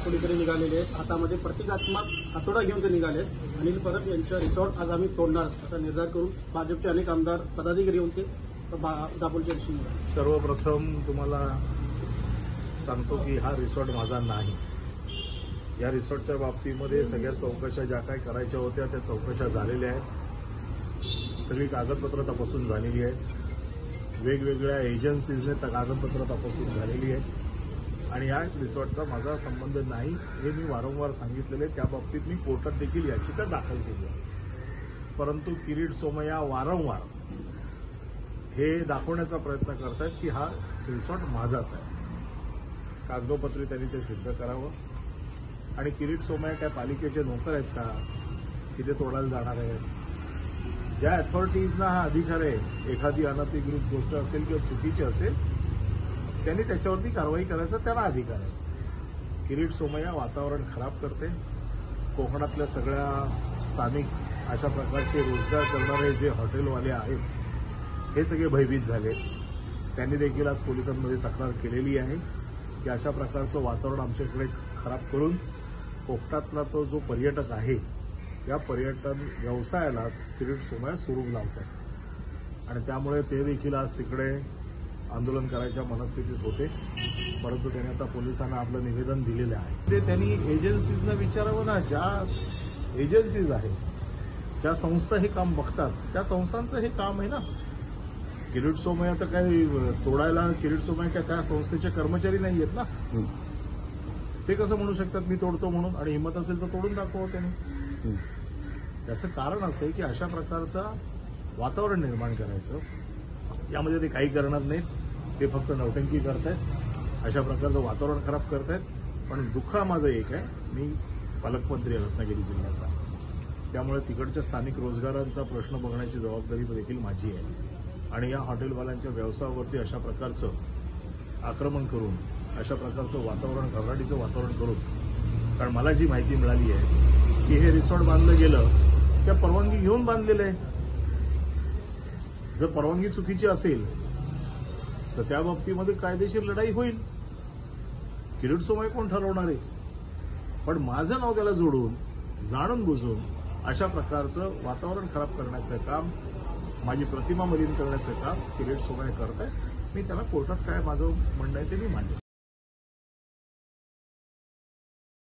दापोलीकडे निघालेले आहेत। हातामध्ये प्रतिकात्मक हातोडा घेऊन ते निघाले आहेत। अनिल परब यांचं रिसॉर्ट आज आम्ही तोडणार असा निर्धार करून भाजपचे अनेक आमदार पदाधिकारी होते दापोलीच्या दिशेने। सर्वप्रथम तुम्हाला सांगतो की हा रिसॉर्ट माझा नाही। या रिसॉर्टच्या बाबतीमध्ये सगळ्या चौकशा ज्या काही करायच्या होत्या त्या चौकशा झालेल्या आहेत। सगळी कागदपत्र तपासून झालेली आहेत। वेगवेगळ्या एजन्सीजने कागदपत्र तपासून झालेली आहेत आणि या रिसॉर्टचा माझा संबंध नाही हे मी वारंवार सांगितलेले। त्या बाबतीत मी कोर्टात देखील याचिका दाखल केली आहे। परंतु किरीट सोमय्या वारंवार हे दाखवण्याचा प्रयत्न करतात की हा रिसॉर्ट माझाच आहे। कागदोपत्री त्यांनी ते सिद्ध करावं। आणि किरीट सोमय्या काय पालिकेचे नोकर आहेत का की ते तोडायला जाणार आहेत? ज्या अथॉरिटीजना हा अधिकार आहे, एखादी अनधिकृत गोष्ट असेल किंवा चुकीची असेल त्यांनी त्याच्यावरती कारवाई करायचा त्यांना अधिकार आहे। किरीट सोमय्या वातावरण खराब करते। कोकणातल्या सगळ्या स्थानिक अशा प्रकारचे रोजगार करणारे जे हॉटेलवाले आहेत हे सगळे भयभीत झाले। त्यांनी देखील आज पोलिसांमध्ये तक्रार केलेली आहे की अशा प्रकारचं वातावरण आमच्याकडे खराब करून कोकणातला तो जो पर्यटक आहे या पर्यटन व्यवसायालाच किरीट सोमय्या सुरूंग लावत आहेत आणि त्यामुळे ते देखील आज तिकडे आंदोलन करायच्या मनस्थितीत होते। परंतु त्यांनी आता पोलिसांना आपलं निवेदन दिलेलं आहे। ते त्यांनी एजन्सीजना विचारावं ना, ज्या एजन्सीज आहेत, ज्या संस्था हे काम बघतात त्या संस्थांचं हे काम आहे ना। किरीट सोमय्या तर काही तोडायला किरीट सोमय्या काय त्या संस्थेचे कर्मचारी नाही आहेत ना। ते कसं म्हणू शकतात मी तोडतो म्हणून? आणि हिंमत असेल तर तोडून दाखवा त्यांनी। त्याचं कारण असं आहे की अशा प्रकारचा वातावरण निर्माण करायचं, यामध्ये ते काही करणार नाहीत। ते फक्त नौटंकी करतायत, अशा प्रकारचं वातावरण खराब करतायत। पण दुःख माझं एक आहे, मी पालकमंत्री आहे रत्नागिरी जिल्ह्याचा, त्यामुळे तिकडच्या स्थानिक रोजगारांचा प्रश्न बघण्याची जबाबदारी देखील माझी आहे। आणि या हॉटेलवाल्यांच्या व्यवसायावरती अशा प्रकारचं आक्रमण करून, अशा प्रकारचं वातावरण, घबराटीचं वातावरण करून, कारण मला जी माहिती मिळाली आहे की हे रिसॉर्ट बांधलं गेलं त्या परवानगी घेऊन बांधलेलं आहे। जर परवानगी चुकीची असेल तर त्या बाबतीमध्ये कायदेशीर लढाई होईल। किरीट सोमय्या कोण ठरवणार आहे? पण माझं नाव त्याला जोडून, जाणून बुजून अशा प्रकारचं वातावरण खराब करण्याचं काम, माझी प्रतिमा मलिन करण्याचं काम किरीट सोमय्या करत आहे। मी त्याला कोर्टात काय माझं म्हणणं आहे ते मी मांडेन।